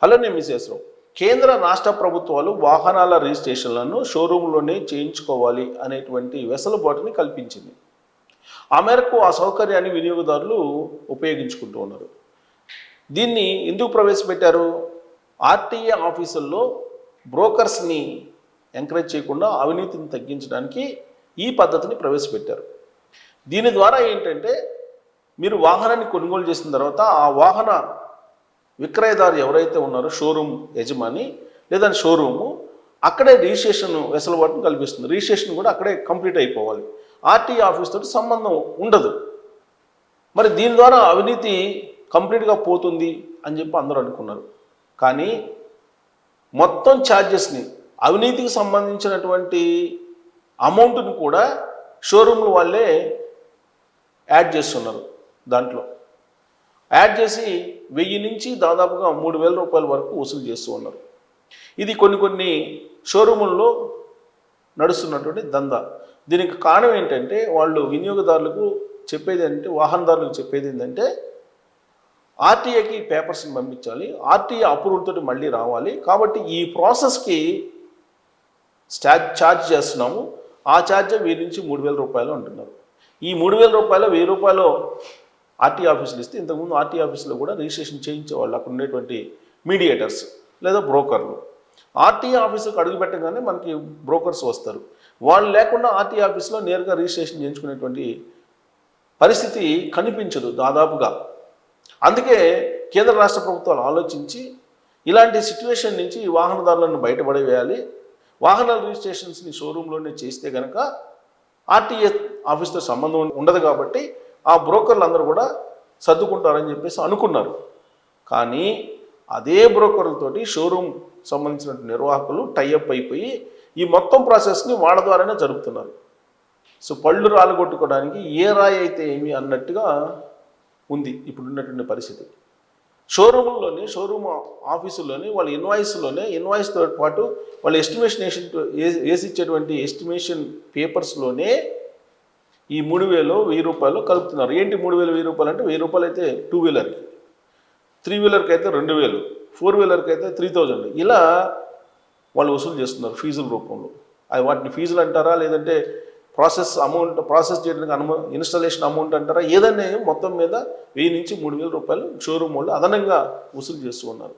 Hello నేను మిసేశ్వరం. కేంద్ర రాష్ట్ర ప్రభుత్వాలు వాహనాల రిజిస్ట్రేషన్లను షోరూంలోనే చేయించుకోవాలి అనేటువంటి వెసులుబాటుని కల్పించింది. ఆ మేరకు ఆ సౌకర్యాన్ని వినియోగదారులు ఉపయోగించుకుంటూ ఉన్నారు. దీన్ని ఎందుకు ప్రవేశపెట్టారు? ఆర్టీఏ ఆఫీసుల్లో బ్రోకర్స్ని ఎంకరేజ్ చేయకుండా అవినీతిని తగ్గించడానికి ఈ పద్ధతిని ప్రవేశపెట్టారు. దీని ద్వారా ఏంటంటే మీరు వాహనాన్ని కొనుగోలు చేసిన తర్వాత ఆ వాహన విక్రయదారు ఎవరైతే ఉన్నారో షోరూమ్ యజమాని లేదా షోరూము అక్కడే రిజిస్ట్రేషన్ వెసులుబాటును కల్పిస్తుంది. రిజిస్ట్రేషన్ కూడా అక్కడే కంప్లీట్ అయిపోవాలి. ఆర్టీఏ ఆఫీస్ తోటి సంబంధం ఉండదు. మరి దీని ద్వారా అవినీతి కంప్లీట్గా పోతుంది అని చెప్పి అందరూ అనుకున్నారు. కానీ మొత్తం ఛార్జెస్ని అవినీతికి సంబంధించినటువంటి అమౌంట్ని కూడా షోరూమ్ల వాళ్ళే యాడ్ చేస్తున్నారు. దాంట్లో యాడ్ చేసి 1000 నుంచి దాదాపుగా 3000 రూపాయల వరకు వసూలు చేస్తూ ఉన్నారు. ఇది కొన్ని షోరూముల్లో నడుస్తున్నటువంటి దందా. దీనికి కారణం ఏంటంటే వాళ్ళు వినియోగదారులకు చెప్పేది అంటే వాహనదారులకు చెప్పేది ఏంటంటే ఆర్టీఏకి పేపర్స్ని పంపించాలి, ఆర్టీఏ అప్రూవల్ తోటి మళ్ళీ రావాలి, కాబట్టి ఈ ప్రాసెస్కి ఛార్జ్ చేస్తున్నాము, ఆ ఛార్జ్ 1000 నుంచి 3000 రూపాయలు అంటున్నారు. ఈ 3000 రూపాయలు 1000 రూపాయలు ఆర్టీఏ ఆఫీసులు ఇస్తే ఇంతకుముందు ఆర్టీఏ ఆఫీసులో కూడా రిజిస్ట్రేషన్ చేయించేవాళ్ళు అక్కడ ఉండేటువంటి మీడియేటర్స్ లేదా బ్రోకర్లు. ఆర్టీఏ ఆఫీసుకు అడుగు పెట్టగానే మనకి బ్రోకర్స్ వస్తారు. వాళ్ళు లేకుండా ఆర్టీఏ ఆఫీసులో నేరుగా రిజిస్ట్రేషన్ చేయించుకునేటువంటి పరిస్థితి కనిపించదు దాదాపుగా. అందుకే కేంద్ర రాష్ట్ర ప్రభుత్వాలు ఆలోచించి ఇలాంటి సిట్యుయేషన్ నుంచి వాహనదారులను బయటపడవేయాలి. వాహనాల రిజిస్ట్రేషన్స్ని షోరూంలోనే చేస్తే కనుక ఆర్టీఏ ఆఫీస్తో సంబంధం ఉండదు కాబట్టి ఆ బ్రోకర్లు అందరూ కూడా సర్దుకుంటారని చెప్పేసి అనుకున్నారు. కానీ అదే బ్రోకర్లతోటి షోరూమ్ సంబంధించిన నిర్వాహకులు టైఅప్ అయిపోయి ఈ మొత్తం ప్రాసెస్ని వాళ్ళ ద్వారానే జరుపుతున్నారు. సో పళ్ళు రాలగొట్టుకోవడానికి ఏ రాయి అయితే ఏమి అన్నట్టుగా ఉంది ఇప్పుడున్నటువంటి పరిస్థితి. షోరూంలోనే షోరూమ్ ఆఫీసుల్లోనే వాళ్ళ ఇన్వాయిస్తో పాటు వాళ్ళ ఎస్టిమేషన్ వేసిచ్చేటువంటి ఎస్టిమేషన్ పేపర్స్లోనే ఈ 3000 1000 రూపాయలు కలుపుతున్నారు. ఏంటి 3000 1000 రూపాయలు అంటే 1000 రూపాయలు అయితే 2 వీలర్కి, 3 వీలర్కి అయితే 2000, 4 వీలర్కి అయితే 3000 ఇలా వాళ్ళు వసూలు చేస్తున్నారు ఫీజుల రూపంలో. అది వాటిని ఫీజులు అంటారా లేదంటే ప్రాసెస్ చేయడానికి ఇన్స్టాలేషన్ అమౌంట్ అంటారా, ఏదైనా మొత్తం మీద 1000 నుంచి 3000 రూపాయలు షోరూమ్ వాళ్ళు అదనంగా వసూలు చేస్తూ ఉన్నారు.